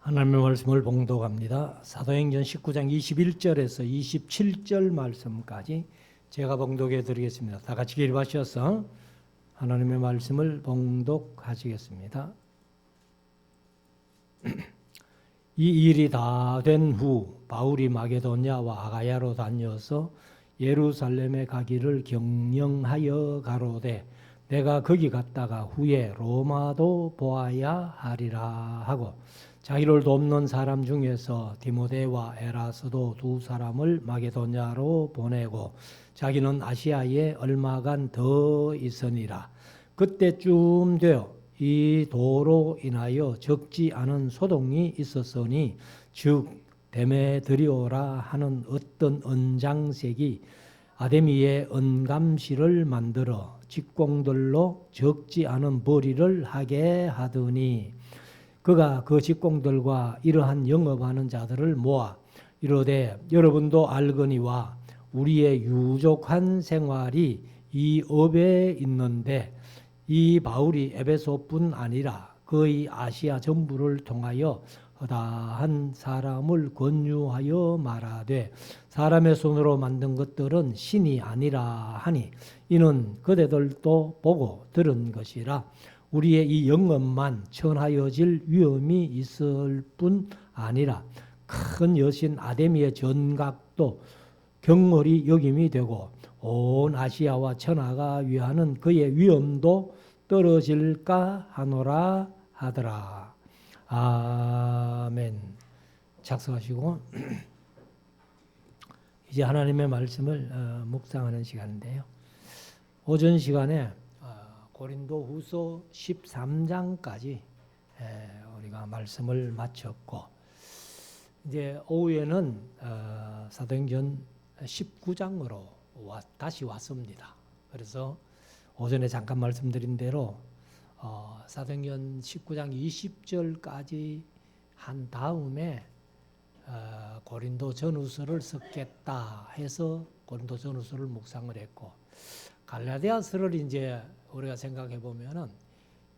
하나님의 말씀을 봉독합니다. 사도행전 19장 21절에서 27절 말씀까지 제가 봉독해 드리겠습니다. 다 같이 기립하셔서 하나님의 말씀을 봉독하시겠습니다. 이 일이 다 된 후 바울이 마게도냐와 아가야로 다녀서 예루살렘에 가기를 경영하여 가로되 내가 거기 갔다가 후에 로마도 보아야 하리라 하고 자기를 돕는 사람 중에서 디모데와 에라스도 두 사람을 마게도냐로 보내고 자기는 아시아에 얼마간 더 있으니라. 그때쯤 되어 이 도로 인하여 적지 않은 소동이 있었으니 즉 데메드리오라 하는 어떤 은장색이 아데미의 은감실을 만들어 직공들로 적지 않은 벌이를 하게 하더니 그가 그 직공들과 이러한 영업하는 자들을 모아 이르되 여러분도 알거니와 우리의 유족한 생활이 이 업에 있는데 이 바울이 에베소뿐 아니라 거의 아시아 전부를 통하여 허다한 사람을 권유하여 말하되 사람의 손으로 만든 것들은 신이 아니라 하니 이는 그대들도 보고 들은 것이라. 우리의 이 영업만 천하여질 위험이 있을 뿐 아니라 큰 여신 아데미의 전각도 경홀히 여김이 되고 온 아시아와 천하가 위하는 그의 위엄도 떨어질까 하노라 하더라. 아멘. 작성하시고 이제 하나님의 말씀을 묵상하는 시간인데요. 오전 시간에 고린도 후서 13장까지 우리가 말씀을 마쳤고 이제 오후에는 사도행전 19장으로 다시 왔습니다. 그래서 오전에 잠깐 말씀드린 대로 사도행전 19장 20절까지 한 다음에 고린도 전후서를 썼겠다 해서 고린도 전후서를 묵상을 했고 갈라디아서를 이제 우리가 생각해 보면은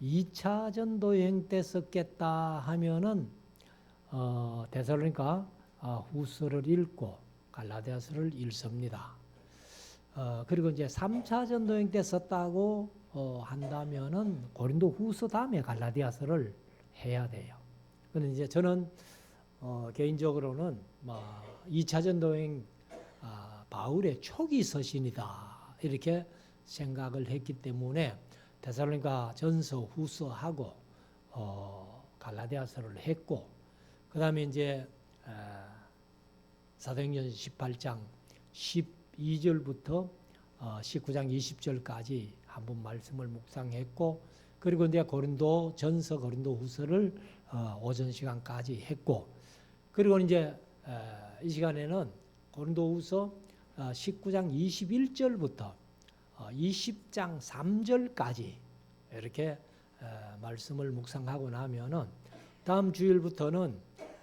2차 전도 여행 때 썼겠다 하면은 데살로니가 후서를 읽고 갈라디아서를 읽습니다. 그리고 이제 3차 전도 여행 때 썼다고 한다면은 고린도 후서 다음에 갈라디아서를 해야 돼요. 근데 이제 저는 개인적으로는 2차 전도 여행 바울의 초기 서신이다 이렇게 생각을 했기 때문에 데살로니가 전서 후서하고 갈라디아서를 했고 그다음에 이제 사도행전 18장 12절부터 19장 20절까지 한번 말씀을 묵상했고 그리고 이제 고린도 전서 고린도 후서를 오전 시간까지 했고 그리고 이제 이 시간에는 고린도 후서 19장 21절부터 20장 3절까지 이렇게 말씀을 묵상하고 나면은 다음 주일부터는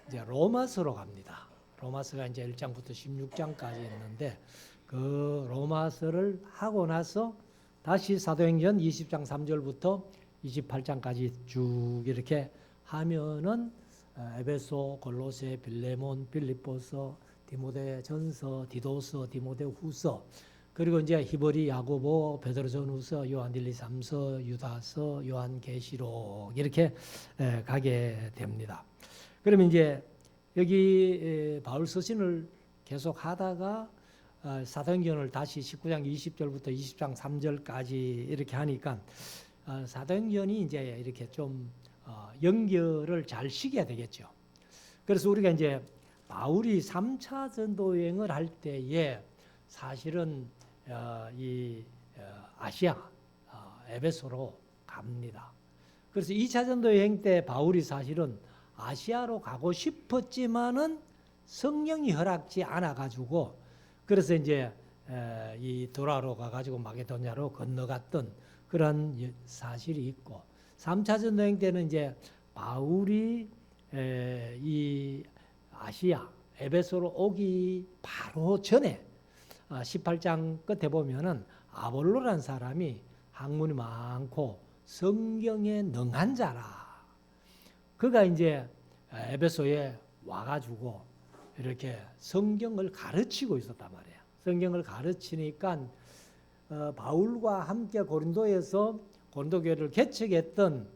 이제 로마서로 갑니다. 로마서가 이제 1장부터 16장까지 있는데 그 로마서를 하고 나서 다시 사도행전 20장 3절부터 28장까지 쭉 이렇게 하면은 에베소, 골로새, 빌레몬, 빌립보서, 디모데 전서, 디도서, 디모데 후서 그리고 이제 히브리, 야고보, 베드로전후서, 요한일리 3서, 유다서, 요한계시록 이렇게 가게 됩니다. 그러면 이제 여기 바울 서신을 계속 하다가 사도행전을 다시 19장 20절부터 20장 3절까지 이렇게 하니까 사도행전이 이제 이렇게 좀 연결을 잘 시켜야 되겠죠. 그래서 우리가 이제 바울이 3차 전도 여행을 할 때에 사실은 이 아시아 에베소로 갑니다. 그래서 2차 전도 여행 때 바울이 사실은 아시아로 가고 싶었지만은 성령이 허락지 않아 가지고 그래서 이제 이 도라로 가 가지고 마게도냐로 건너갔던 그런 사실이 있고 3차 전도 여행 때는 이제 바울이 이 아시아 에베소로 오기 바로 전에 18장 끝에 보면은 아볼로라는 사람이 학문이 많고 성경에 능한 자라. 그가 이제 에베소에 와가지고 이렇게 성경을 가르치고 있었단 말이에요. 성경을 가르치니까 바울과 함께 고린도에서 고린도 교회를 개척했던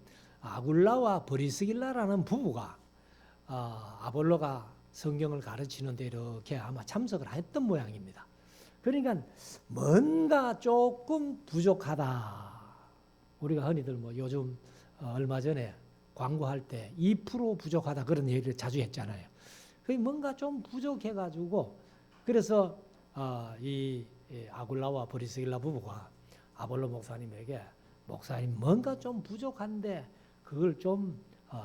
아굴라와 브리스길라라는 부부가 아볼로가 성경을 가르치는데 이렇게 아마 참석을 했던 모양입니다. 그러니까 뭔가 조금 부족하다. 우리가 흔히들 뭐 요즘 얼마 전에 광고할 때 2% 부족하다 그런 얘기를 자주 했잖아요. 그게 뭔가 좀 부족해가지고 그래서 이 아굴라와 브리스길라 부부가 아볼로 목사님에게 목사님 뭔가 좀 부족한데 그걸 좀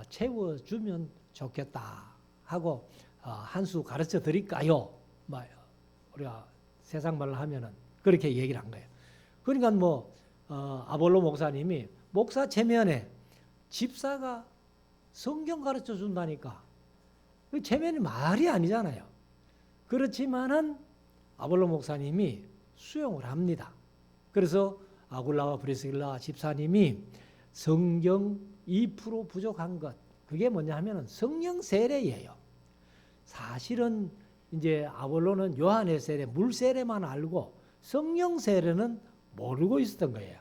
채워주면 좋겠다 하고 한 수 가르쳐 드릴까요? 우리가 세상 말로 하면은 그렇게 얘기를 한 거예요. 그러니까 뭐 아볼로 목사님이 목사 체면에 집사가 성경 가르쳐 준다니까 그 체면이 말이 아니잖아요. 그렇지만은 아볼로 목사님이 수용을 합니다. 그래서 아굴라와 브리스길라 집사님이 성경 2% 부족한 것 그게 뭐냐 하면은 성령 세례예요. 사실은 이제 아볼로는 요한의 세례, 물 세례만 알고 성령 세례는 모르고 있었던 거예요.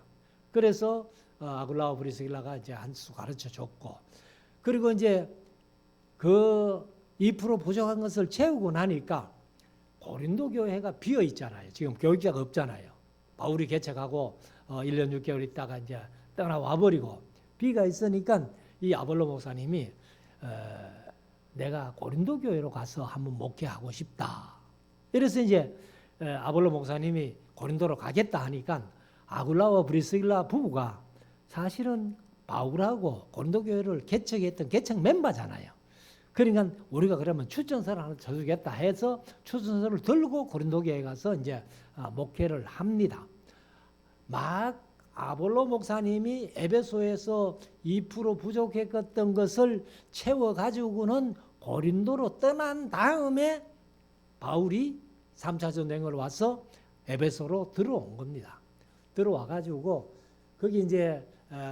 그래서 아굴라와 브리스길라가 이제 한 수 가르쳐 줬고, 그리고 이제 그 2% 부족한 것을 채우고 나니까 고린도 교회가 비어 있잖아요. 지금 교육자가 없잖아요. 바울이 개척하고 1년 6개월 있다가 이제 떠나와 버리고 비가 있으니까 이 아볼로 목사님이 내가 고린도 교회로 가서 한번 목회하고 싶다. 그래서 이제 아볼로 목사님이 고린도로 가겠다 하니까 아굴라와 브리스길라 부부가 사실은 바울하고 고린도 교회를 개척했던 개척 멤버잖아요. 그러니까 우리가 그러면 추천서를 하나 쳐주겠다 해서 추천서를 들고 고린도 교회에 가서 이제 목회를 합니다. 막 아볼로 목사님이 에베소에서 2% 부족했던 것을 채워가지고는 고린도로 떠난 다음에 바울이 3차 전쟁을 와서 에베소로 들어온 겁니다. 들어와가지고 거기 이제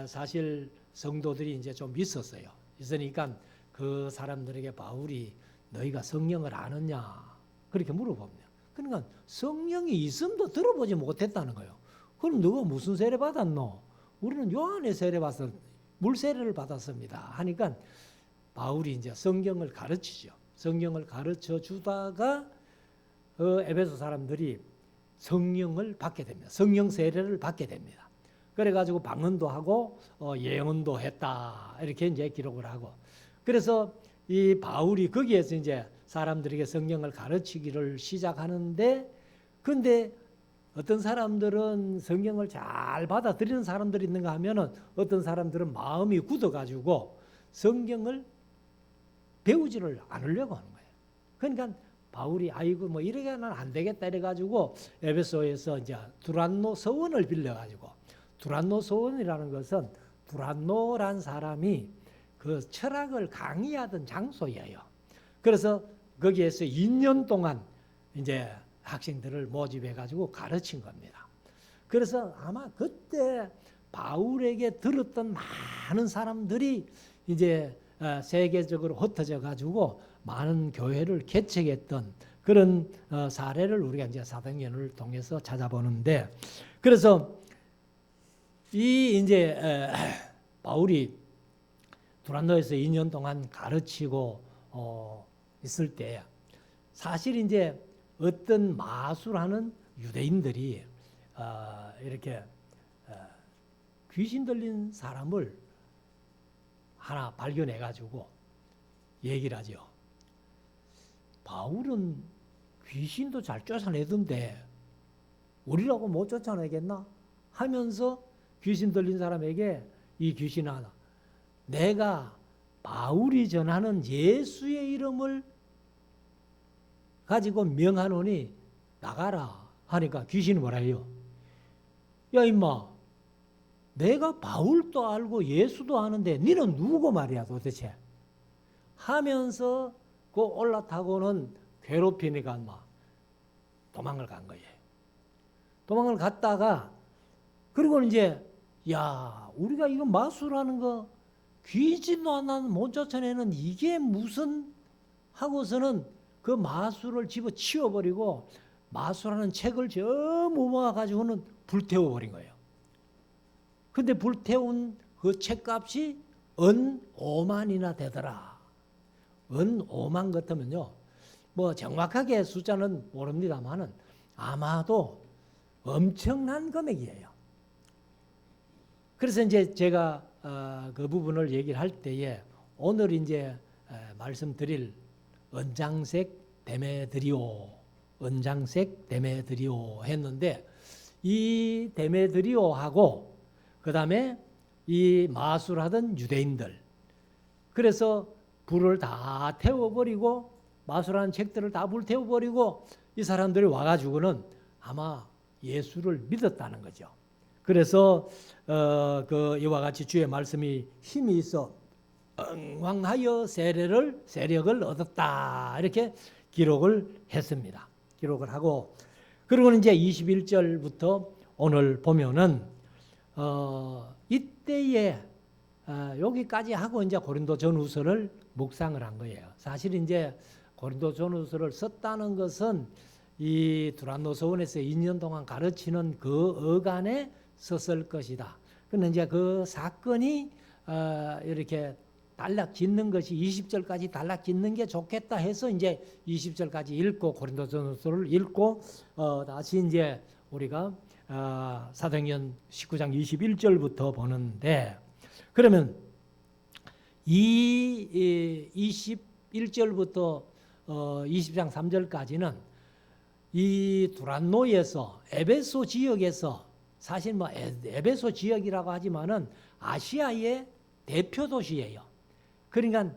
사실 성도들이 이제 좀 있었어요. 있으니까 그 사람들에게 바울이 너희가 성령을 아느냐 그렇게 물어봅니다. 그러니까 성령이 있음도 들어보지 못했다는 거예요. 그럼 너가 무슨 세례 받았노? 우리는 요한의 세례 받았, 물 세례를 받았습니다. 하니까 바울이 이제 성경을 가르치죠. 성경을 가르쳐 주다가 에베소 사람들이 성령을 받게 됩니다. 성령 세례를 받게 됩니다. 그래가지고 방언도 하고 예언도 했다 이렇게 이제 기록을 하고. 그래서 이 바울이 거기에서 이제 사람들에게 성경을 가르치기를 시작하는데, 근데 어떤 사람들은 성경을 잘 받아들이는 사람들이 있는가 하면은 어떤 사람들은 마음이 굳어가지고 성경을 배우지를 않으려고 하는 거예요. 그러니까 바울이 아이고 뭐 이러게는 안 되겠다 이래가지고 에베소에서 이제 두란노 서원을 빌려가지고, 두란노 서원이라는 것은 두란노란 사람이 그 철학을 강의하던 장소예요. 그래서 거기에서 2년 동안 이제 학생들을 모집해가지고 가르친 겁니다. 그래서 아마 그때 바울에게 들었던 많은 사람들이 이제 세계적으로 흩어져 가지고 많은 교회를 개척했던 그런 사례를 우리가 이제 사도행전을 통해서 찾아보는데, 그래서 이 이제 바울이 두란노에서 2년 동안 가르치고 있을 때 사실 이제 어떤 마술하는 유대인들이 이렇게 귀신 들린 사람을 하나 발견해 가지고 얘기를 하죠. 바울은 귀신도 잘 쫓아내던데 우리라고 못 쫓아내겠나 하면서 귀신 들린 사람에게 이 귀신 하나, 내가 바울이 전하는 예수의 이름을 가지고 명하노니 나가라 하니까 귀신이 뭐라 해요? 야 임마, 내가 바울도 알고 예수도 아는데 너는 누구고 말이야 도대체 하면서 그 올라타고는 괴롭히니까 막 도망을 간 거예요. 도망을 갔다가 그리고 이제 야 우리가 이거 마술하는 거 귀신도 하나는 못 쫓아내는 이게 무슨 하고서는 그 마술을 집어치워버리고 마술하는 책을 전부 모아가지고는 불태워버린 거예요. 근데 불태운 그 책값이 은 5만이나 되더라. 은 5만 같으면요, 뭐 정확하게 숫자는 모릅니다만은 아마도 엄청난 금액이에요. 그래서 이제 제가 그 부분을 얘기를 할 때에 오늘 이제 말씀드릴 은장색 데메드리오, 은장색 데메드리오 했는데, 이 데메드리오하고 그 다음에 이 마술하던 유대인들, 그래서 불을 다 태워버리고 마술하는 책들을 다 불태워버리고 이 사람들이 와가지고는 아마 예수를 믿었다는 거죠. 그래서 그 이와 같이 주의 말씀이 힘이 있어 응왕하여 세력을 얻었다, 이렇게 기록을 했습니다. 기록을 하고, 그리고 이제 21절부터 오늘 보면은 이때에 여기까지 하고 이제 고린도전후서를 묵상을 한 거예요. 사실 이제 고린도전후서를 썼다는 것은 이 두란노서원에서 2년 동안 가르치는 그 어간에 썼을 것이다. 그런데 이제 그 사건이 이렇게 단락짓는 것이 20절까지 단락짓는 게 좋겠다 해서 이제 20절까지 읽고 고린도전서를 읽고 다시 이제 우리가 사도행전 19장 21절부터 보는데, 그러면 이 21절부터 20장 3절까지는 이 두란노에서 에베소 지역에서, 사실 뭐 에베소 지역이라고 하지만은 아시아의 대표 도시예요. 그러니까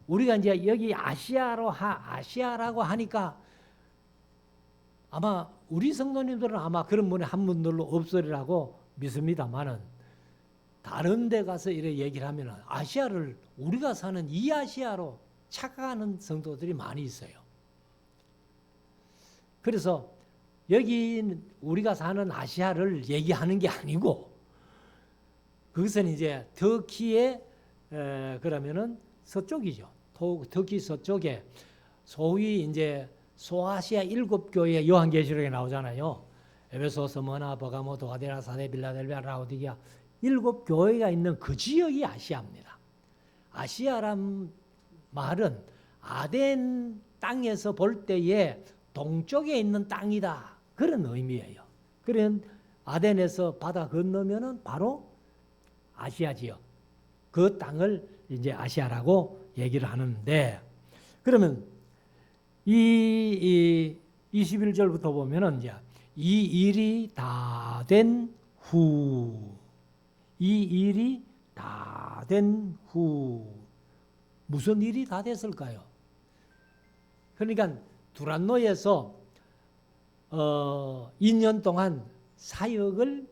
우리가 이제 여기 아시아라고 하니까 아마 우리 성도님들은 아마 그런 분이 한 분들로 없으리라고 믿습니다만은, 다른 데 가서 이렇게 얘기를 하면 아시아를 우리가 사는 이 아시아로 착각하는 성도들이 많이 있어요. 그래서 여기 우리가 사는 아시아를 얘기하는 게 아니고, 그것은 이제 터키의 그러면은 서쪽이죠. 터키 서쪽에 소위 이제 소아시아 7교회 요한계시록에 나오잖아요. 에베소, 스무나, 버가모, 도아데라, 사데, 빌라델비아, 라오디게아 7교회가 있는 그 지역이 아시아입니다. 아시아란 말은 아덴 땅에서 볼 때에 동쪽에 있는 땅이다, 그런 의미예요. 그런 아덴에서 바다 건너면은 바로 아시아 지역, 그 땅을 이제 아시아라고 얘기를 하는데, 그러면 이 21절부터 보면은 이제 이 일이 다 된 후, 이 일이 다 된 후, 무슨 일이 다 됐을까요? 그러니까 두란노에서 2년 동안 사역을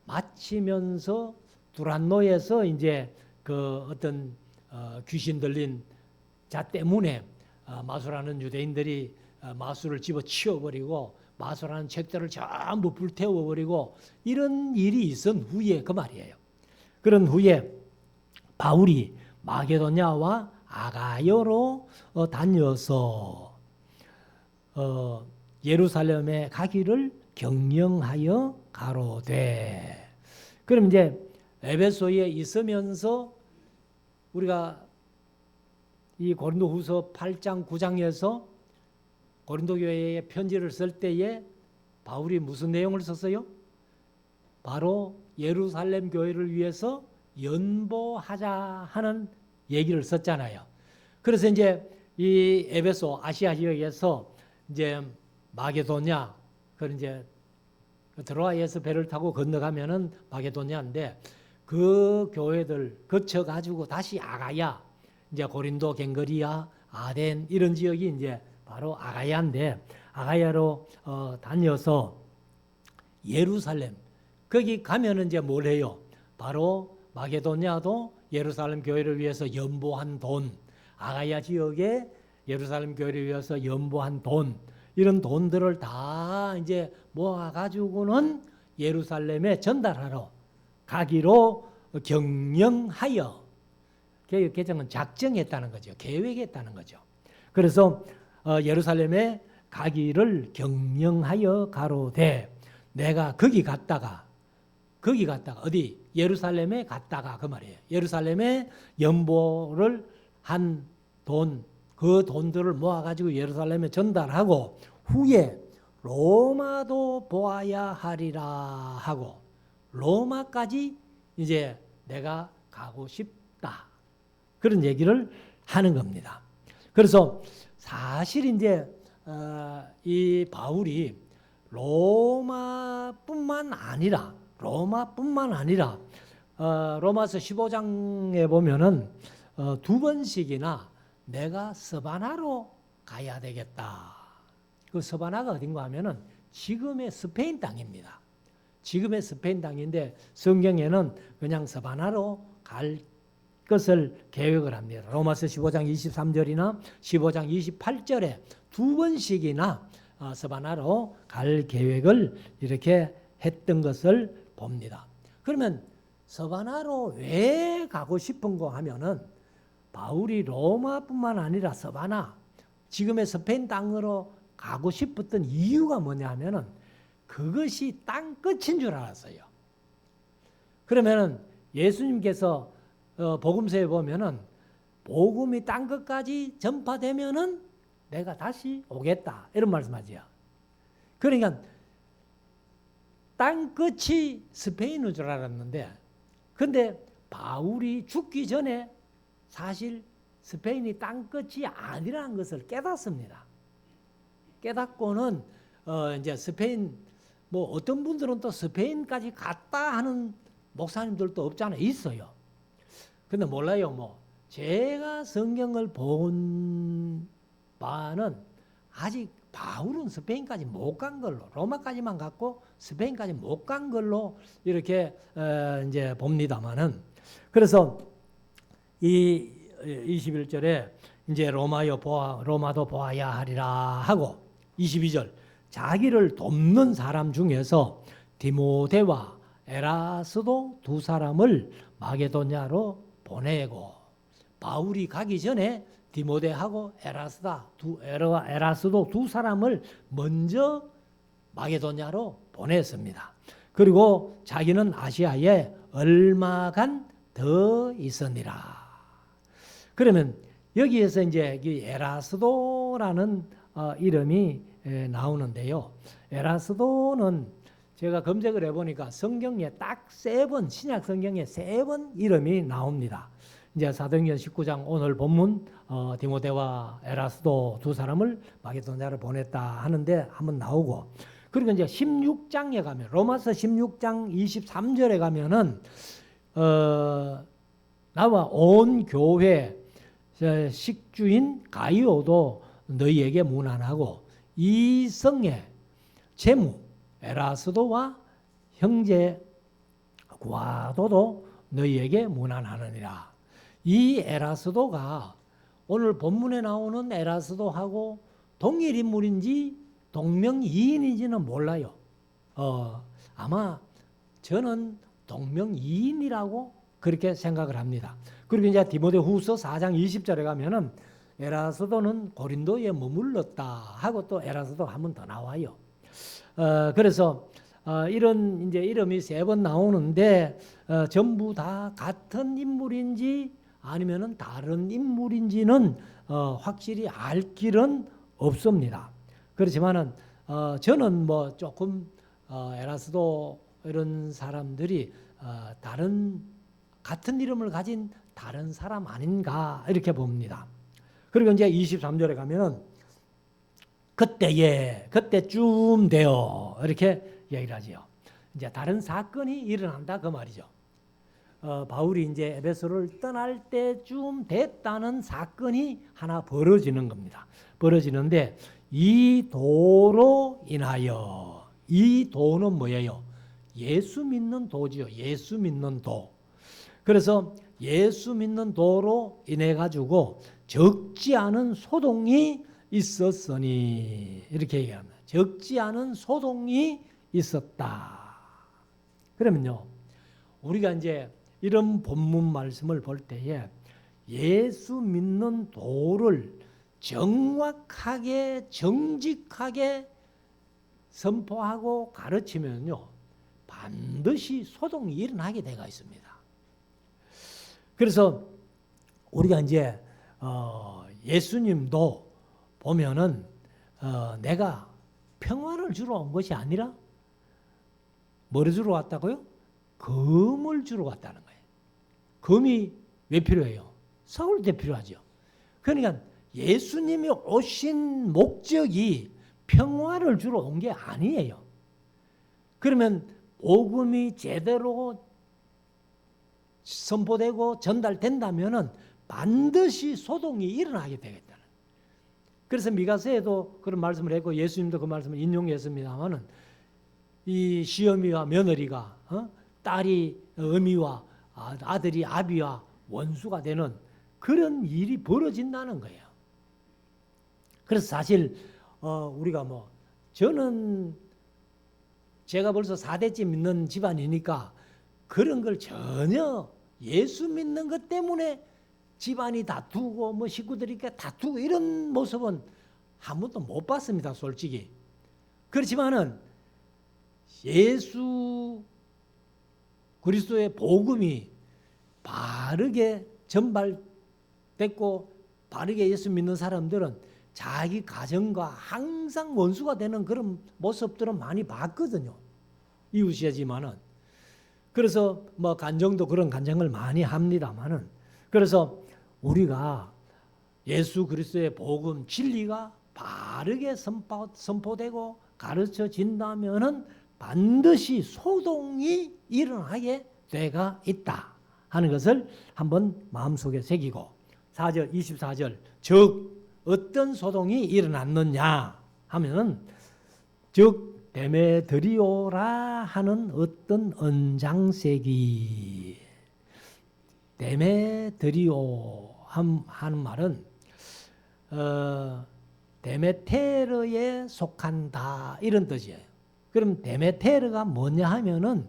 마치면서 두란노에서 이제 그 어떤 귀신 들린 자 때문에 마술하는 유대인들이 마술을 집어치워버리고 마술하는 책들을 전부 불태워버리고 이런 일이 있은 후에 그 말이에요. 그런 후에 바울이 마게도냐와 아가야로 다녀서 예루살렘에 가기를 경영하여 가로되. 그럼 이제 에베소에 있으면서 우리가 이 고린도후서 8장 9장에서 고린도 교회에 편지를 쓸 때에 바울이 무슨 내용을 썼어요? 바로 예루살렘 교회를 위해서 연보하자 하는 얘기를 썼잖아요. 그래서 이제 이 에베소 아시아 지역에서 이제 마게도냐, 그 이제 드로아에서 배를 타고 건너가면은 마게도냐인데, 그 교회들 거쳐 가지고 다시 아가야, 이제 고린도, 갱거리아, 아덴 이런 지역이 이제 바로 아가야인데, 아가야로 다녀서 예루살렘, 거기 가면은 이제 뭘 해요? 바로 마게도냐도 예루살렘 교회를 위해서 연보한 돈, 아가야 지역에 예루살렘 교회를 위해서 연보한 돈, 이런 돈들을 다 이제 모아가지고는 예루살렘에 전달하러 가기로 경영하여, 개혁 개정은 작정했다는 거죠. 계획했다는 거죠. 그래서 예루살렘에 가기를 경영하여 가로되 내가 거기 갔다가 어디 예루살렘에 갔다가 그 말이에요. 예루살렘에 연보를 한 돈, 그 돈들을 모아가지고 예루살렘에 전달하고 후에 로마도 보아야 하리라 하고 로마까지 이제 내가 가고 싶다. 그런 얘기를 하는 겁니다. 그래서 사실 이제 이 바울이 로마뿐만 아니라 로마서 15장에 보면은 두 번씩이나 내가 서바나로 가야 되겠다. 그 서바나가 어딘가 하면은 지금의 스페인 땅입니다. 지금의 스페인 땅인데 성경에는 그냥 서바나로 갈 것을 계획을 합니다. 로마서 15장 23절이나 15장 28절에 두 번씩이나 서바나로 갈 계획을 이렇게 했던 것을 봅니다. 그러면 서바나로 왜 가고 싶은가 하면은 바울이 로마뿐만 아니라 서바나, 지금의 스페인 땅으로 가고 싶었던 이유가 뭐냐 하면은 그것이 땅 끝인 줄 알았어요. 그러면은 예수님께서 복음서에 보면은 복음이 땅 끝까지 전파되면은 내가 다시 오겠다 이런 말씀하지요. 그러니까 땅 끝이 스페인인 줄 알았는데, 근데 바울이 죽기 전에 사실 스페인이 땅 끝이 아니라는 것을 깨닫습니다. 깨닫고는 이제 스페인 뭐 어떤 분들은 또 스페인까지 갔다 하는 목사님들도 없잖아요. 있어요. 근데 몰라요. 뭐 제가 성경을 본 바는 아직 바울은 스페인까지 못 간 걸로, 로마까지만 갔고 스페인까지 못 간 걸로 이렇게 이제 봅니다만은, 그래서 이 21절에 이제 로마도 보아야 하리라 하고 22절 자기를 돕는 사람 중에서 디모데와 에라스도 두 사람을 마게도냐로 보내고, 바울이 가기 전에 디모데하고 에라스도 두 사람을 먼저 마게도냐로 보냈습니다. 그리고 자기는 아시아에 얼마간 더 있으니라. 그러면 여기에서 이제 에라스도라는 이름이 나오는데요. 에라스도는 제가 검색을 해보니까 성경에 딱 3번, 신약 성경에 3번 이름이 나옵니다. 이제 사도행전 19장 오늘 본문 디모데와 에라스도 두 사람을 마게도냐로 보냈다 하는데 한번 나오고, 그리고 이제 16장에 가면 로마서 16장 23절에 가면은 나와 온 교회 식주인 가이오도 너희에게 문안하고 이 성의 제무 에라스도와 형제 과도도 너희에게 문안하느니라. 이 에라스도가 오늘 본문에 나오는 에라스도하고 동일 인물인지 동명이인인지는 몰라요. 아마 저는 동명이인이라고 그렇게 생각을 합니다. 그리고 이제 디모데후서 4장 20절에 가면은 에라스도는 고린도에 머물렀다 하고 또 에라스도 한 번 더 나와요. 그래서 이런 이제 이름이 3번 나오는데 전부 다 같은 인물인지 아니면은 다른 인물인지는 확실히 알 길은 없습니다. 그렇지만은 저는 뭐 조금 에라스도 이런 사람들이 같은 이름을 가진 다른 사람 아닌가 이렇게 봅니다. 그리고 이제 23절에 가면은 그때쯤 되어 이렇게 얘기를 하지요. 이제 다른 사건이 일어난다 그 말이죠. 바울이 이제 에베소를 떠날 때쯤 됐다는 사건이 하나 벌어지는 겁니다. 벌어지는데 이 도로 인하여, 이 도는 뭐예요? 예수 믿는 도지요. 예수 믿는 도. 그래서 예수 믿는 도로 인해 가지고 적지 않은 소동이 있었으니 이렇게 얘기합니다. 적지 않은 소동이 있었다. 그러면요, 우리가 이제 이런 본문 말씀을 볼 때에 예수 믿는 도를 정확하게 정직하게 선포하고 가르치면요 반드시 소동이 일어나게 되어 있습니다. 그래서 우리가 이제 예수님도 보면은 내가 평화를 주러 온 것이 아니라 뭐를 주러 왔다고요? 금을 주러 왔다는 거예요. 금이 왜 필요해요? 싸울 때 필요하죠. 그러니까 예수님이 오신 목적이 평화를 주러 온 게 아니에요. 그러면 복음이 제대로 선포되고 전달된다면은 반드시 소동이 일어나게 되겠다는. 그래서 미가서에도 그런 말씀을 했고 예수님도 그 말씀을 인용했습니다만은 이 시어미와 며느리가 딸이 어미와 아들이 아비와 원수가 되는 그런 일이 벌어진다는 거예요. 그래서 사실 우리가 저는 제가 벌써 4대째 믿는 집안이니까 그런 걸 전혀 예수 믿는 것 때문에 집안이 다투고 식구들이 다투고 이런 모습은 한 번도 못 봤습니다, 솔직히. 그렇지만은 예수 그리스도의 복음이 바르게 전달됐고 바르게 예수 믿는 사람들은 자기 가정과 항상 원수가 되는 그런 모습들은 많이 봤거든요. 이웃이지만은. 그래서 간정도 그런 간정을 많이 합니다만은. 그래서 우리가 예수 그리스도의 복음 진리가 바르게 선포되고 가르쳐진다면은 반드시 소동이 일어나게 돼가 있다 하는 것을 한번 마음속에 새기고 24절 즉 어떤 소동이 일어났느냐 하면은 즉 데메드리오라 하는 어떤 언장색이 데메드리오 하는 말은 데메테르에 속한다 이런 뜻이에요. 그럼 데메테르가 뭐냐 하면은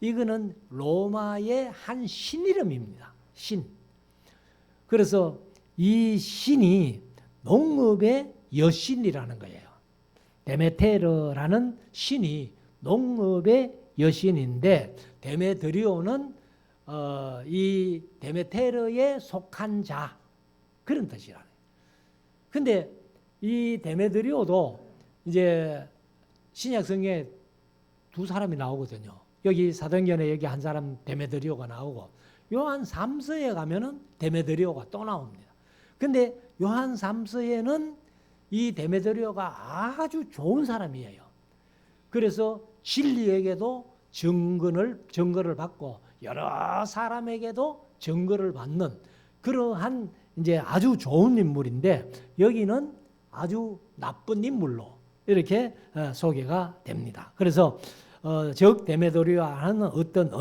이거는 로마의 한 신 이름입니다. 신. 그래서 이 신이 농업의 여신이라는 거예요. 데메테르라는 신이 농업의 여신인데 데메드리오는 이 데메테르에 속한 자 그런 뜻이라네. 근데 이 데메드리오도 이제 신약성경에 두 사람이 나오거든요. 여기 사도행전에 여기 한 사람 데메드리오가 나오고 요한 3서에 가면은 데메드리오가 또 나옵니다. 근데 요한 3서에는 이 데메드리오가 아주 좋은 사람이에요. 그래서 진리에게도 증거를 받고 여러 사람에게도 증거를 받는 그러한 이제 아주 좋은 인물인데 여기는 아주 나쁜 인물로 이렇게 소개가 됩니다. 그래서 즉 데메드리오라는 어떤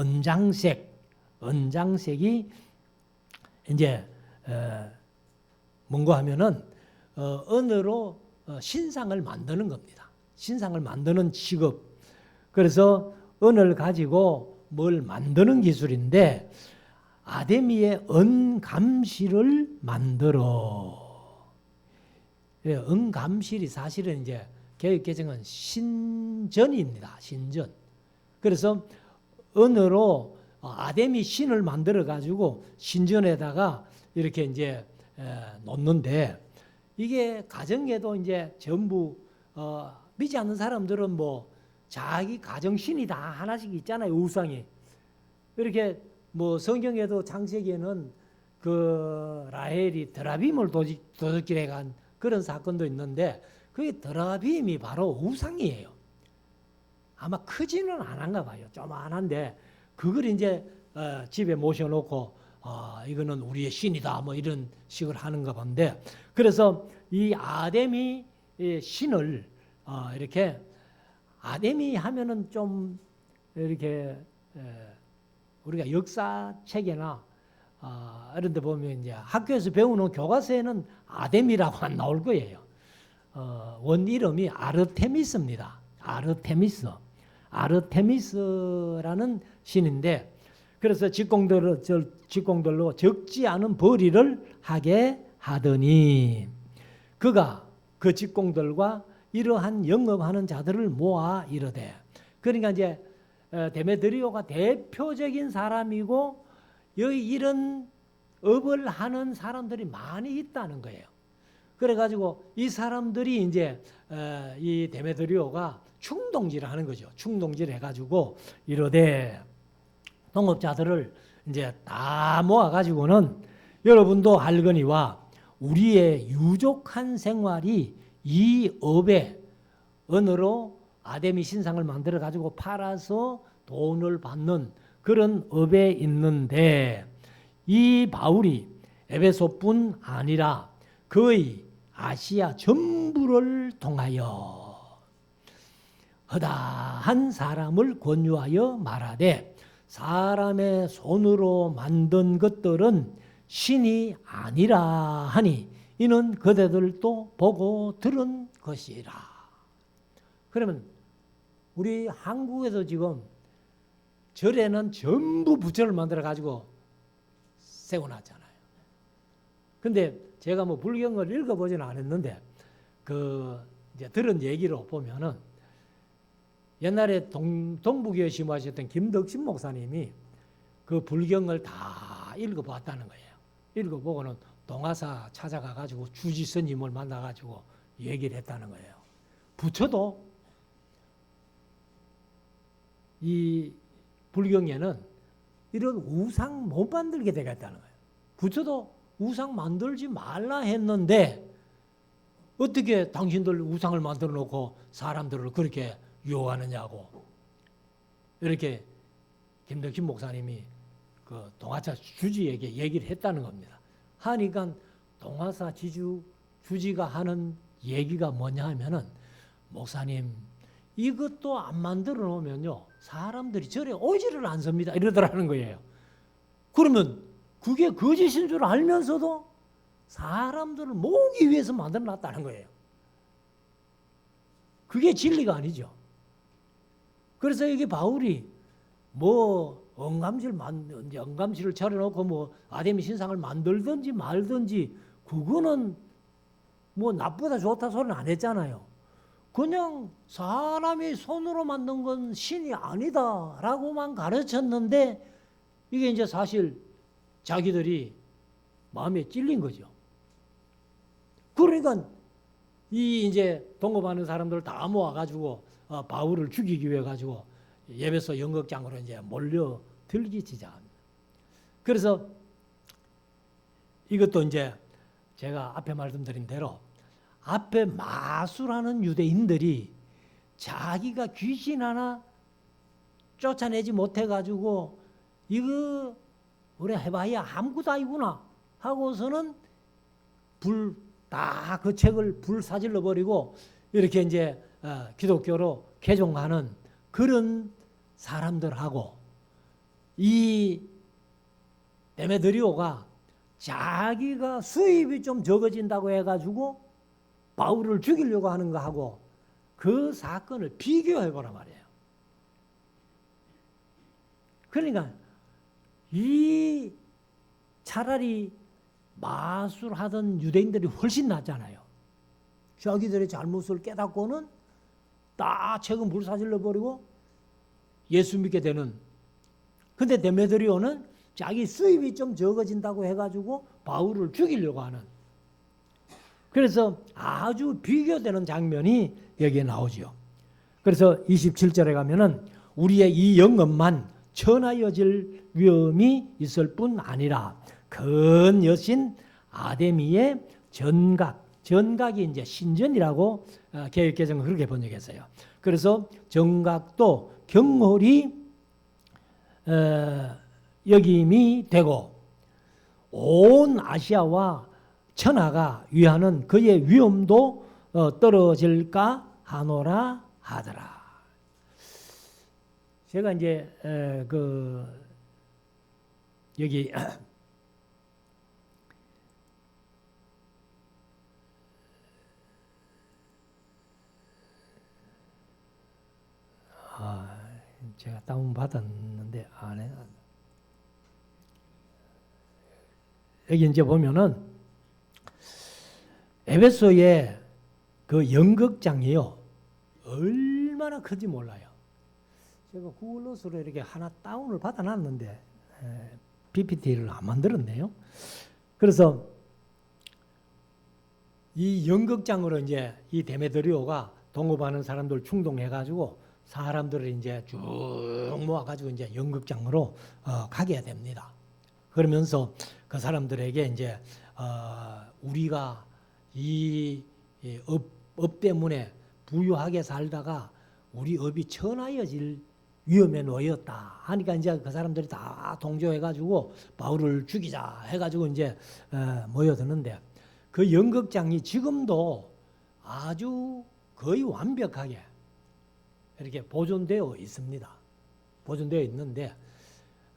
언장색이 이제 뭔가 하면은 언어로 신상을 만드는 겁니다. 신상을 만드는 직업. 그래서 언어를 가지고 뭘 만드는 기술인데 아데미의 언감실을 만들어. 언감실이 사실은 이제 개혁개정은 신전입니다. 신전. 그래서 언어로 아데미 신을 만들어 가지고 신전에다가 이렇게 이제 놓는데 이게 가정에도 이제 전부 믿지 않는 사람들은 자기 가정 신이 다 하나씩 있잖아요. 우상이. 이렇게 성경에도 창세기에는 그 라헬이 드라빔을 도둑질해 간 그런 사건도 있는데 그게 드라빔이 바로 우상이에요. 아마 크지는 않은가 봐요. 조만한데 그걸 이제 집에 모셔놓고 이거는 우리의 신이다 이런 식으로 하는가 본데 그래서 이 아데미 신을 이렇게 아데미 하면은 좀 이렇게 우리가 역사책이나 이런 데 보면 이제 학교에서 배우는 교과서에는 아데미라고 안 나올 거예요. 원 이름이 아르테미스입니다. 아르테미스라는 신인데 그래서 직공들로 적지 않은 벌이를 하게 하더니 그가 그 직공들과 이러한 영업하는 자들을 모아 이르되, 그러니까 이제 데메드리오가 대표적인 사람이고 여기 이런 업을 하는 사람들이 많이 있다는 거예요. 그래가지고 이 사람들이 이제 이 데메드리오가 충동질을 하는 거죠. 충동질 해가지고 이러되 동업자들을 이제 다 모아가지고는 여러분도 알거니와 우리의 유족한 생활이 이 업의 언어로 아데미 신상을 만들어 가지고 팔아서 돈을 받는 그런 업에 있는데, 이 바울이 에베소뿐 아니라 거의 아시아 전부를 통하여 허다한 사람을 권유하여 말하되 사람의 손으로 만든 것들은 신이 아니라 하니 이는 그대들도 보고 들은 것이라. 그러면 우리 한국에서 지금 절에는 전부 부처를 만들어 가지고 세워놨잖아요. 근데 제가 뭐 불경을 읽어보지는 않았는데 그 이제 들은 얘기로 보면은 옛날에 동북에 심하셨던 김덕신 목사님이 그 불경을 다 읽어봤다는 거예요. 읽어보고는 동화사 찾아가 가지고 주지 스님을 만나 가지고 얘기를 했다는 거예요. 부처도 이 불경에는 이런 우상 못 만들게 되겠다는 거예요. 부처도 우상 만들지 말라 했는데 어떻게 당신들 우상을 만들어 놓고 사람들을 그렇게 유혹하느냐고, 이렇게 김덕신 목사님이 그 동화사 주지에게 얘기를 했다는 겁니다. 하니까 동화사 주지가 하는 얘기가 뭐냐 하면은, 목사님 이것도 안 만들어 놓으면요 사람들이 절에 오지를 않습니다 이러더라는 거예요. 그러면 그게 거짓인 줄 알면서도 사람들을 모으기 위해서 만들어 놨다는 거예요. 그게 진리가 아니죠. 그래서 이게 바울이 뭐 언감실을 차려놓고 뭐 아데미 신상을 만들든지 말든지 그거는 뭐 나쁘다 좋다 소리는 안 했잖아요. 그냥 사람이 손으로 만든 건 신이 아니다라고만 가르쳤는데 이게 이제 사실 자기들이 마음에 찔린 거죠. 그러니까 이 이제 동업하는 사람들 다 모아가지고 바울을 죽이기 위해 가지고 예배소 연극장으로 이제 몰려 들기 시작합니다. 그래서 이것도 이제 제가 앞에 말씀드린 대로 앞에 마술하는 유대인들이 자기가 귀신 하나 쫓아내지 못해가지고 이거 우리 해봐야 아무것도 아니구나 하고서는 다 그 책을 불사질러 버리고 이렇게 이제 기독교로 개종하는 그런 사람들하고 이 데메드리오가 자기가 수입이 좀 적어진다고 해가지고 바울을 죽이려고 하는 거하고 그 사건을 비교해보란 말이에요. 그러니까 이 차라리 마술하던 유대인들이 훨씬 낫잖아요. 자기들의 잘못을 깨닫고는 다 책은 불사질러 버리고 예수 믿게 되는. 근데 데메드리오는 자기 수입이 좀 적어진다고 해가지고 바울을 죽이려고 하는. 그래서 아주 비교되는 장면이 여기에 나오죠. 그래서 27절에 가면은 우리의 이 영업만 천하여질 위험이 있을 뿐 아니라 큰 여신 아데미의 전각이 이제 신전이라고 개역개정은 그렇게 번역했어요. 그래서 정각도 경홀히 여김이 되고 온 아시아와 천하가 위하는 그의 위엄도 떨어질까 하노라 하더라. 제가 이제 여기 제가 다운 받았는데 안 해. 여기 이제 보면은 에베소의 그 연극장이요 얼마나 큰지 몰라요. 제가 구글로스로 이렇게 하나 다운을 받아놨는데 PPT를 안 만들었네요. 그래서 이 연극장으로 이제 이 데메드리오가 동업하는 사람들 충동해가지고 사람들을 이제 쭉 모아가지고 이제 연극장으로 가게 됩니다. 그러면서 그 사람들에게 이제 우리가 이 업 때문에 부유하게 살다가 우리 업이 천하여질 위험에 놓였다 하니까 이제 그 사람들이 다 동조해가지고 바울을 죽이자 해가지고 이제 모여드는데 그 연극장이 지금도 아주 거의 완벽하게 이렇게 보존되어 있습니다. 보존되어 있는데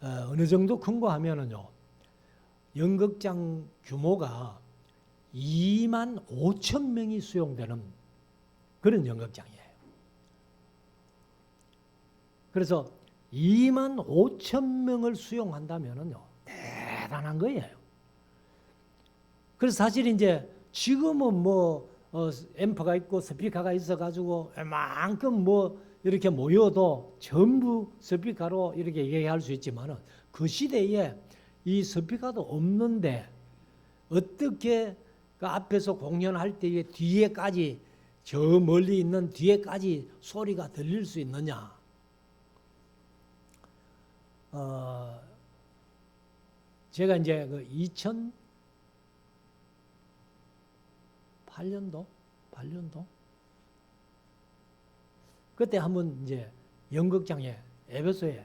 어느 정도 큰 거 하면은요 연극장 규모가 2만 5천 명이 수용되는 그런 연극장이에요. 그래서 2만 5천 명을 수용한다면은요 대단한 거예요. 그래서 사실 이제 지금은 뭐 앰프가 있고 스피커가 있어가지고 웬만큼 뭐 이렇게 모여도 전부 스피커로 이렇게 얘기할 수 있지만은 그 시대에 이 스피커도 없는데 어떻게 그 앞에서 공연할 때에 뒤에까지 저 멀리 있는 뒤에까지 소리가 들릴 수 있느냐? 제가 이제 그 2008년도 그때 한번 이제 연극장에 에베소에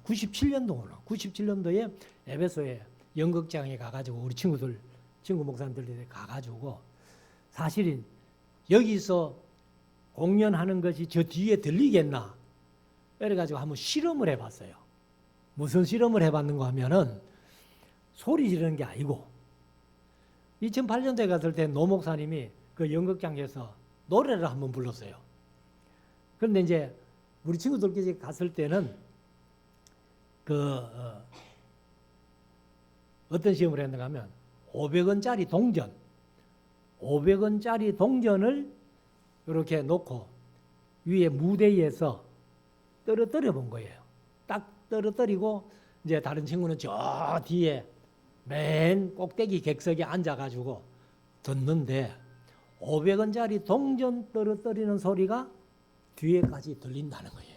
97년도에 에베소에 연극장에 가가지고 우리 친구 목사님들이 가가지고 사실은 여기서 공연하는 것이 저 뒤에 들리겠나 그래가지고 한번 실험을 해봤어요. 무슨 실험을 해봤는가 하면은 소리 지르는 게 아니고 2008년도에 갔을 때 노 목사님이 그 연극장에서 노래를 한번 불렀어요. 그런데 이제 우리 친구들끼리 갔을 때는 어떤 시험을 했는가 하면 500원짜리 동전을 이렇게 놓고 위에 무대에서 떨어뜨려 본 거예요. 딱 떨어뜨리고 이제 다른 친구는 저 뒤에 맨 꼭대기 객석에 앉아가지고 듣는데 500원짜리 동전 떨어뜨리는 소리가 뒤에까지 들린다는 거예요.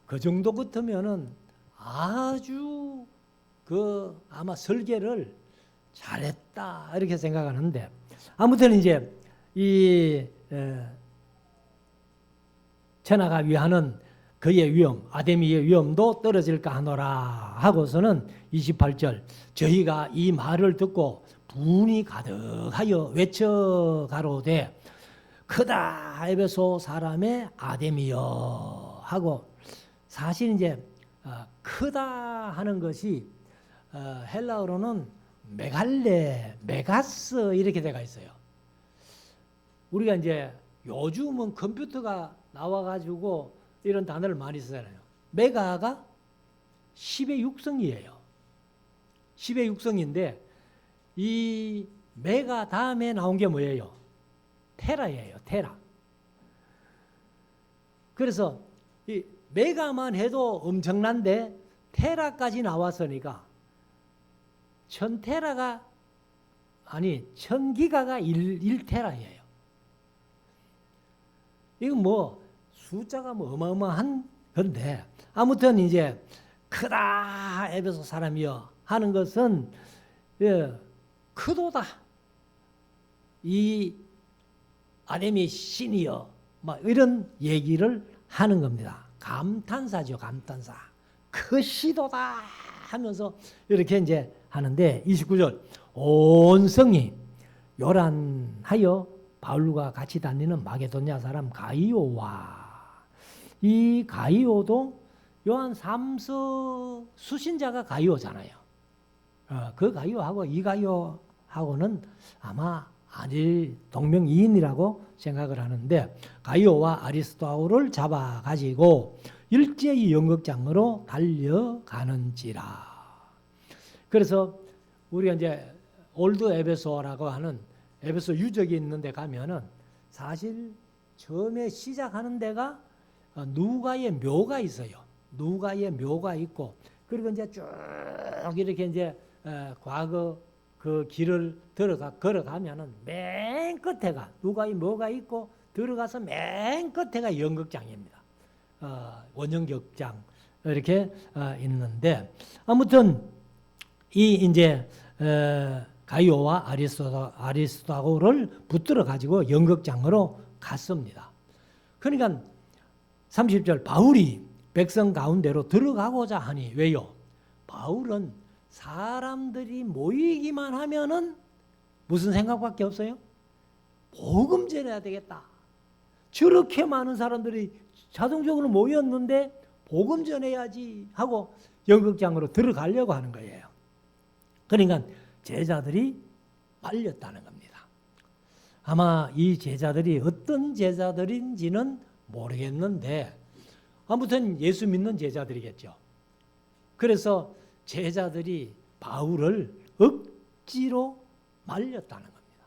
그 정도 같으면은 아주 아마 설계를 잘했다 이렇게 생각하는데 아무튼 이제 이 천하가 위하는 그의 위엄 아데미의 위엄도 떨어질까 하노라 하고서는 28절 저희가 이 말을 듣고 분이 가득하여 외쳐가로되 크다 에베소 사람의 아데미여 하고 사실 이제 크다 하는 것이 헬라어로는 메가스 이렇게 돼가 있어요. 우리가 이제 요즘은 컴퓨터가 나와가지고 이런 단어를 많이 쓰잖아요. 메가가 10의 6성이에요. 10의 6성인데 이 메가 다음에 나온 게 뭐예요? 테라예요. 테라. 그래서 이 메가만 해도 엄청난데 테라까지 나왔으니까 1000기가가 1테라예요. 이건 뭐 숫자가 뭐 어마어마한 건데 아무튼 이제 크다 에베소 사람이여 하는 것은 크도다 이 아데미 신이여 막 이런 얘기를 하는 겁니다. 감탄사죠. 감탄사. 크시도다 하면서 이렇게 이제 하는데 29절 온 성이 요란하여 바울과 같이 다니는 마게도냐 사람 가이오와 이 가이오도 요한 3서 수신자가 가이오잖아요. 그 가이오하고 이 가이오하고는 아마 아닐 동명이인이라고 생각을 하는데 가이오와 아리스토아를 잡아가지고 일제히 연극장으로 달려가는지라. 그래서 우리가 이제 올드 에베소라고 하는 에베소 유적이 있는 데 가면은 사실 처음에 시작하는 데가 누가의 묘가 있어요. 누가의 묘가 있고, 그리고 이제 쭉 이렇게 이제 과거 그 길을 걸어가면은 맨 끝에가 누가의 묘가 있고, 들어가서 맨 끝에가 연극장입니다. 원형극장 이렇게 있는데, 아무튼 이 이제 가이오와 아리스토고를 붙들어 가지고 연극장으로 갔습니다. 그러니까 30절 바울이 백성 가운데로 들어가고자 하니, 왜요? 바울은 사람들이 모이기만 하면은 무슨 생각밖에 없어요? 복음 전해야 되겠다. 저렇게 많은 사람들이 자동적으로 모였는데 복음 전해야지 하고 연극장으로 들어가려고 하는 거예요. 그러니까 제자들이 빨렸다는 겁니다. 아마 이 제자들이 어떤 제자들인지는 모르겠는데 아무튼 예수 믿는 제자들이겠죠. 그래서 제자들이 바울을 억지로 말렸다는 겁니다.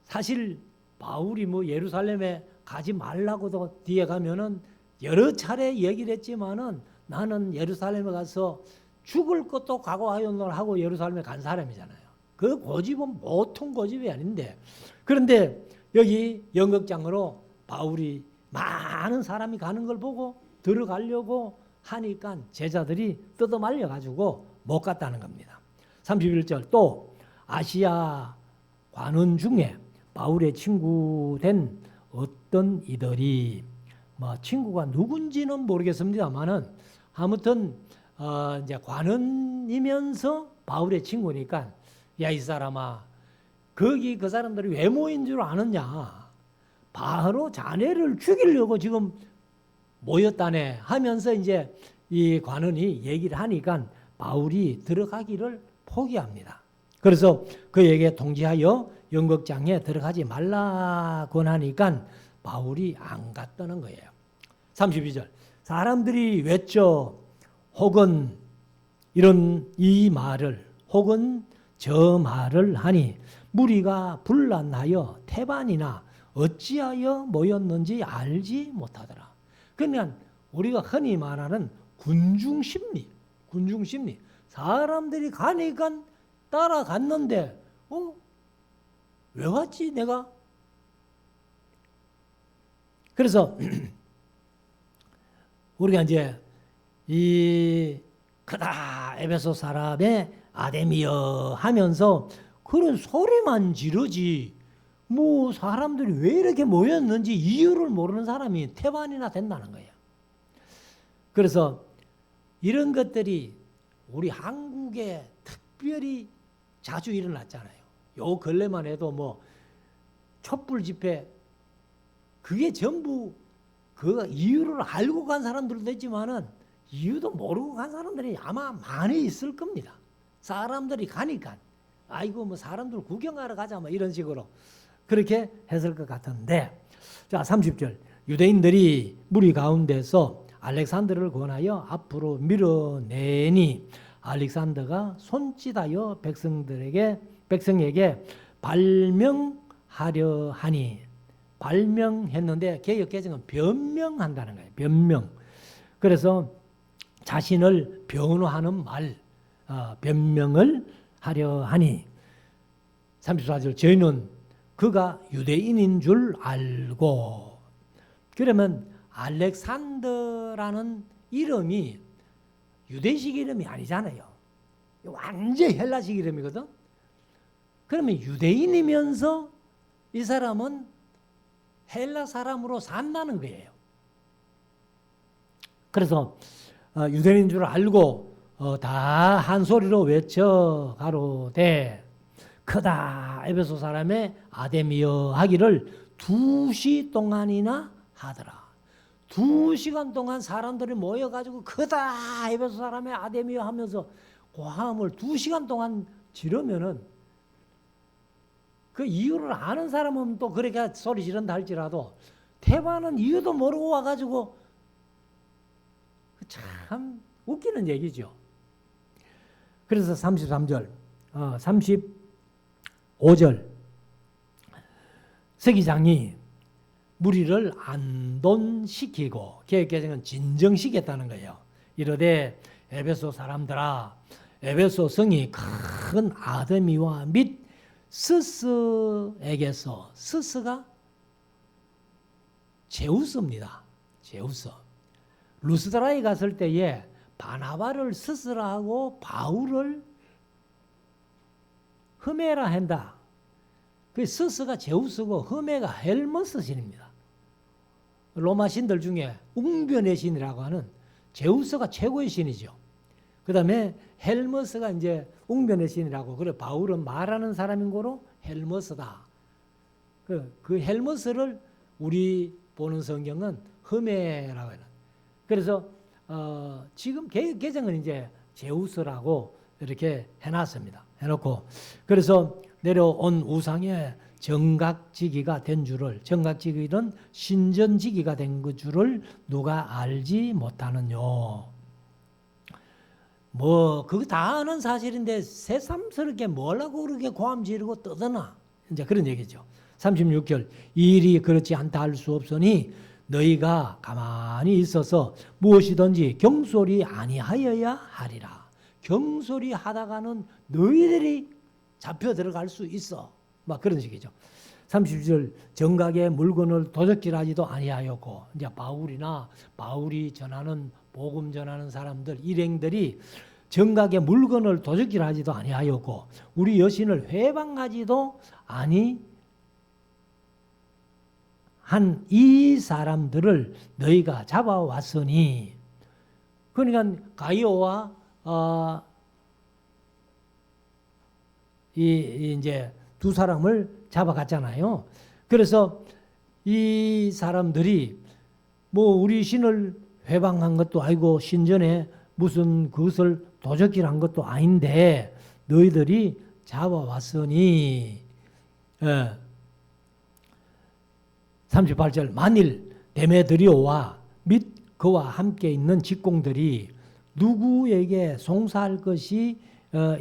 사실 바울이 뭐 예루살렘에 가지 말라고도 뒤에 가면은 여러 차례 얘기를 했지만은 나는 예루살렘에 가서 죽을 것도 각오하였노라 하고 예루살렘에 간 사람이잖아요. 그 고집은 보통 고집이 아닌데, 그런데 여기 연극장으로 바울이 많은 사람이 가는 걸 보고 들어가려고 하니까 제자들이 뜯어 말려가지고 못 갔다는 겁니다. 31절 또 아시아 관원 중에 바울의 친구 된 어떤 이들이, 뭐 친구가 누군지는 모르겠습니다만은 아무튼 이제 관원이면서 바울의 친구니까, 야 이 사람아, 거기 그 사람들이 왜 모인 줄 아느냐, 바로 자네를 죽이려고 지금 모였다네 하면서 이제 이 관원이 얘기를 하니까 바울이 들어가기를 포기합니다. 그래서 그에게 통지하여 연극장에 들어가지 말라고 하니까 바울이 안 갔다는 거예요. 32절 사람들이 외쳐 혹은 이런 이 말을 혹은 저 말을 하니 무리가 분란하여 태반이나 어찌하여 모였는지 알지 못하더라. 그러니까 우리가 흔히 말하는 군중심리, 군중심리. 사람들이 가니까 따라갔는데 왜 왔지 내가? 그래서 우리가 이제 이 크다 에베소 사람의 아데미여 하면서 그런 소리만 지르지 뭐 사람들이 왜 이렇게 모였는지 이유를 모르는 사람이 태반이나 된다는 거예요. 그래서 이런 것들이 우리 한국에 특별히 자주 일어났잖아요. 요 근래만 해도 뭐 촛불 집회, 그게 전부 그 이유를 알고 간 사람들도 있지만은 이유도 모르고 간 사람들이 아마 많이 있을 겁니다. 사람들이 가니까 아이고 뭐 사람들 구경하러 가자 뭐 이런 식으로 그렇게 했을 것 같은데, 자 30절 유대인들이 무리 가운데서 알렉산더를 권하여 앞으로 밀어내니 알렉산더가 손짓하여 백성에게 발명하려 하니, 발명했는데 개역 개정은 변명한다는 거예요. 변명. 그래서 자신을 변호하는 말, 변명을 하려 하니 34절 저희는 그가 유대인인 줄 알고. 그러면 알렉산더라는 이름이 유대식 이름이 아니잖아요. 완전 헬라식 이름이거든. 그러면 유대인이면서 이 사람은 헬라 사람으로 산다는 거예요. 그래서 유대인인 줄 알고 다 한 소리로 외쳐 가로되 크다 에베소 사람의 아데미여 하기를 2시 동안이나 하더라. 2시간 동안 사람들이 모여가지고 크다 에베소 사람의 아데미여 하면서 고함을 2시간 동안 지르면은 그 이유를 아는 사람은 또 그렇게 소리 지른다 할지라도 태반은 이유도 모르고 와가지고 참 웃기는 얘기죠. 그래서 33절, 35절 서기장이 무리를 안돈시키고 개혁개정은 진정시켰다는 거예요. 이르되 에베소 사람들아, 에베소 성이 큰 아드미와 및 스스에게서, 스스가 제우스입니다. 제우스. 루스드라에 갔을 때에 바나바를 스스라 하고 바울을 흐메라 한다. 그 스스가 제우스고 흐메가 헬머스 신입니다. 로마 신들 중에 웅변의 신이라고 하는 제우스가 최고의 신이죠. 그 다음에 헬머스가 이제 웅변의 신이라고. 그래, 바울은 말하는 사람인 거로 헬머스다. 그 헬머스를 우리 보는 성경은 흐메라고 해요. 그래서 지금 개정은 이제 제우스라고 이렇게 해놨습니다. 해놓고 그래서 내려온 우상의 정각지기가 된 줄을, 정각지기는 신전지기가 된 그 줄을 누가 알지 못하느뇨. 뭐 그거 다 아는 사실인데 새삼스럽게 뭐라고 그렇게 고함 지르고 떠드나, 이제 그런 얘기죠. 36절 이 일이 그렇지 않다 할 수 없으니 너희가 가만히 있어서 무엇이든지 경솔이 아니하여야 하리라. 경솔이 하다가는 너희들이 잡혀 들어갈 수 있어. 막 그런 식이죠. 30절 정각의 물건을 도적질하지도 아니하였고, 이제 바울이 전하는 복음 전하는 사람들 일행들이 정각의 물건을 도적질하지도 아니하였고 우리 여신을 회방하지도 아니 한 이 사람들을 너희가 잡아왔으니, 그러니까 가이오와 이제 두 사람을 잡아갔잖아요. 그래서 이 사람들이 뭐 우리 신을 회방한 것도 아니고 신전에 무슨 그것을 도적질한 것도 아닌데 너희들이 잡아왔으니, 38절 만일 데메드리오와 및 그와 함께 있는 직공들이 누구에게 송사할 것이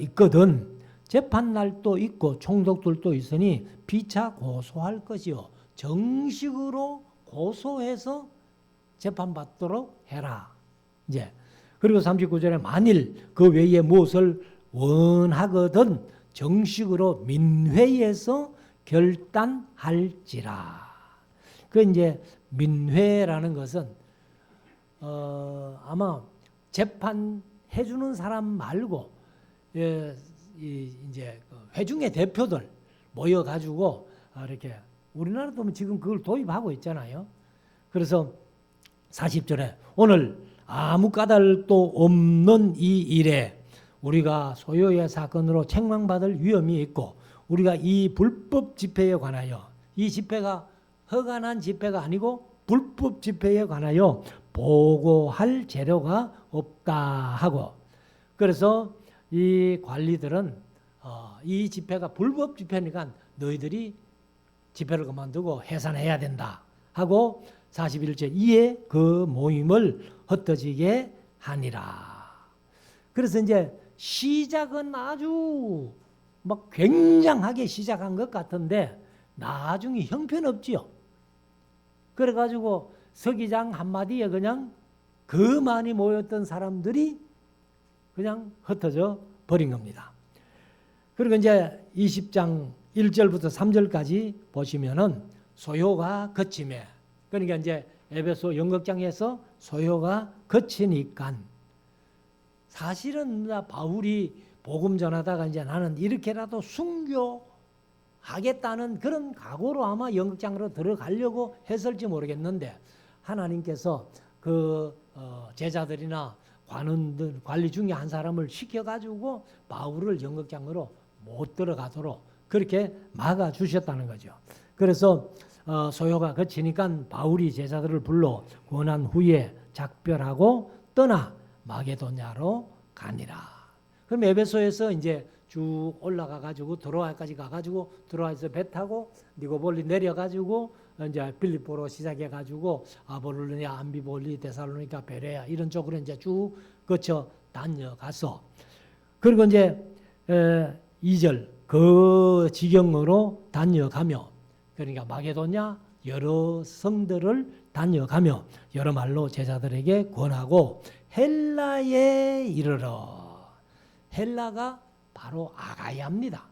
있거든 재판날도 있고 총독들도 있으니 피차 고소할 것이요 정식으로 고소해서 재판받도록 해라. 이제 그리고 39절에 만일 그 외에 무엇을 원하거든 정식으로 민회에서 결단할지라. 그 이제 민회라는 것은 아마 재판해 주는 사람 말고 이제 회중의 대표들 모여 가지고 이렇게, 우리나라도 지금 그걸 도입하고 있잖아요. 그래서 40절에 오늘 아무 까닭도 없는 이 일에 우리가 소요의 사건으로 책망받을 위험이 있고 우리가 이 불법 집회에 관하여, 이 집회가 허가난 집회가 아니고 불법 집회에 관하여 보고할 재료가 없다 하고, 그래서 이 관리들은 이 집회가 불법 집회니까 너희들이 집회를 그만두고 해산해야 된다 하고 41절 이에 그 모임을 흩어지게 하니라. 그래서 이제 시작은 아주 막 굉장하게 시작한 것 같은데 나중에 형편없지요. 그래가지고 서기장 한마디에 그냥 그 많이 모였던 사람들이 그냥 흩어져 버린 겁니다. 그리고 이제 20장 1절부터 3절까지 보시면은 소요가 그침에, 그러니까 이제 에베소 연극장에서 소요가 그치니까 사실은 바울이 복음 전하다가 이제 나는 이렇게라도 순교하겠다는 그런 각오로 아마 연극장으로 들어가려고 했을지 모르겠는데 하나님께서 그 제자들이나 관원들 관리 중에 한 사람을 시켜가지고 바울을 연극장으로 못 들어가도록 그렇게 막아 주셨다는 거죠. 그래서 소요가 그치니까 바울이 제자들을 불러 권한 후에 작별하고 떠나 마게도냐로 가니라. 그럼 에베소에서 이제 쭉 올라가 가지고 드로아까지 가 가지고 드로아에서 배 타고 니고볼리 내려 가지고 이제 빌립보로 시작해 가지고 아볼로니아, 암비볼리, 데살로니가, 베레아 이런 쪽으로 이제 쭉 거쳐 다녀가서 그리고 이제 2절 그 지경으로 다녀가며, 그러니까 마게도냐 여러 성들을 다녀가며 여러 말로 제자들에게 권하고 헬라에 이르러. 헬라가 바로 아가야입니다.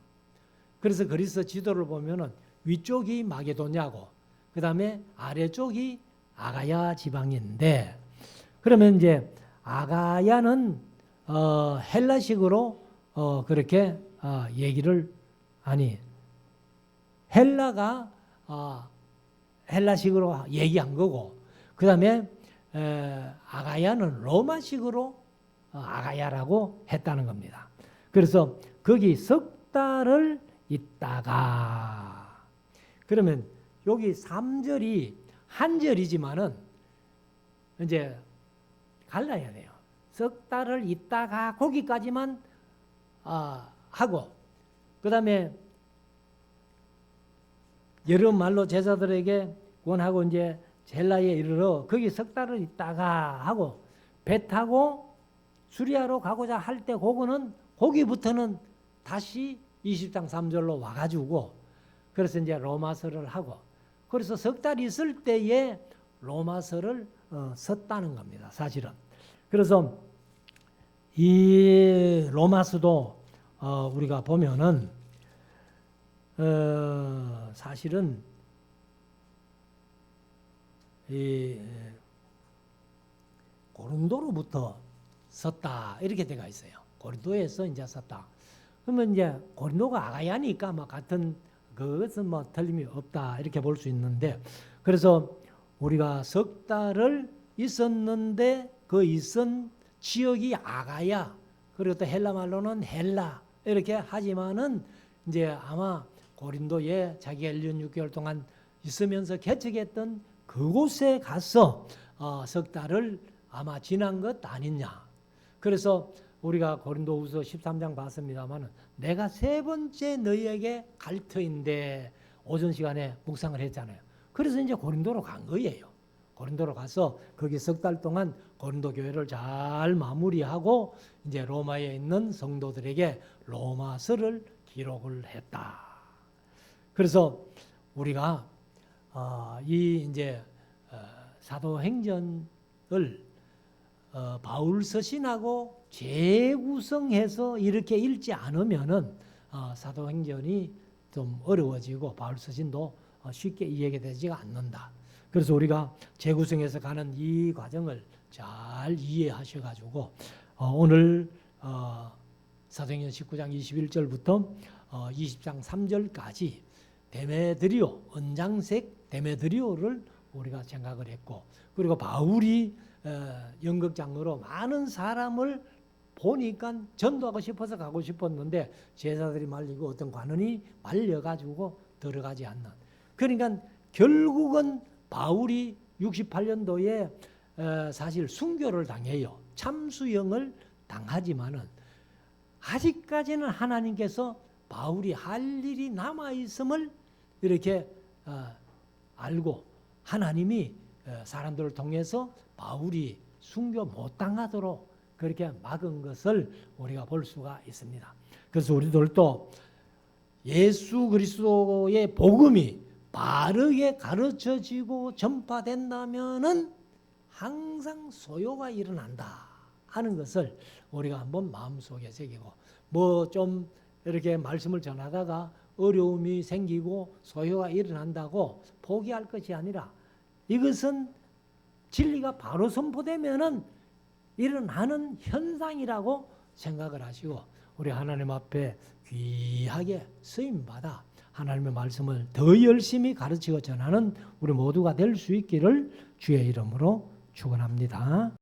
그래서 그리스 지도를 보면은 위쪽이 마게도냐고 그 다음에 아래쪽이 아가야 지방인데, 그러면 이제 아가야는 헬라식으로 그렇게 얘기를 헬라가 헬라식으로 얘기한 거고, 그 다음에 아가야는 로마식으로 아가야라고 했다는 겁니다. 그래서 거기 석 달을 있다가, 그러면 여기 3절이 한 절이지만은 이제 갈라야 돼요. 석 달을 있다가 거기까지만 하고, 그 다음에 여러 말로 제자들에게 권하고 이제 헬라에 이르러 거기 석 달을 있다가 하고, 배 타고 수리아로 가고자 할 때 거기부터는 다시 20장 3절로 와가지고, 그래서 이제 로마서를 하고, 그래서 석 달 있을 때에 로마서를 썼다는 겁니다, 사실은. 그래서 이 로마서도 우리가 보면은 사실은 이 고린도로부터 썼다 이렇게 되어 있어요. 고린도에서 이제 썼다. 그러면 이제 고린도가 아가야니까 뭐 같은 그것은 뭐 틀림이 없다 이렇게 볼 수 있는데, 그래서 우리가 석 달을 있었는데 그 있은 지역이 아가야, 그리고 또 헬라 말로는 헬라 이렇게 하지만은 이제 아마 고린도에 자기가 1년 6개월 동안 있으면서 개척했던 그곳에 가서 석 달을 아마 지난 것 아니냐. 그래서 우리가 고린도후서 13장 봤습니다만은 내가 세 번째 너희에게 갈 터인데 오전 시간에 묵상을 했잖아요. 그래서 이제 고린도로 간 거예요. 고린도로 가서 거기 석 달 동안 고린도 교회를 잘 마무리하고 이제 로마에 있는 성도들에게 로마서를 기록을 했다. 그래서 우리가 이 이제 사도행전을 바울 서신하고 재구성해서 이렇게 읽지 않으면은 사도행전이 좀 어려워지고 바울 서신도 쉽게 이해가 되지가 않는다. 그래서 우리가 재구성해서 가는 이 과정을 잘 이해하셔가지고 오늘 사도행전 19장 21절부터 20장 3절까지 데메드리오, 은장색 데메드리오를 우리가 생각을 했고, 그리고 바울이 연극장으로 많은 사람을 보니까 전도하고 싶어서 가고 싶었는데 제자들이 말리고 어떤 관원이 말려가지고 들어가지 않는. 그러니까 결국은 바울이 68년도에 사실 순교를 당해요. 참수형을 당하지만은 아직까지는 하나님께서 바울이 할 일이 남아있음을 이렇게 알고 하나님이 사람들을 통해서 바울이 순교 못 당하도록 그렇게 막은 것을 우리가 볼 수가 있습니다. 그래서 우리들도 예수 그리스도의 복음이 바르게 가르쳐지고 전파된다면은 항상 소요가 일어난다 하는 것을 우리가 한번 마음속에 새기고, 뭐 좀 이렇게 말씀을 전하다가 어려움이 생기고 소요가 일어난다고 포기할 것이 아니라 이것은 진리가 바로 선포되면은 일어나는 현상이라고 생각을 하시고, 우리 하나님 앞에 귀하게 쓰임받아 하나님의 말씀을 더 열심히 가르치고 전하는 우리 모두가 될 수 있기를 주의 이름으로 축원합니다.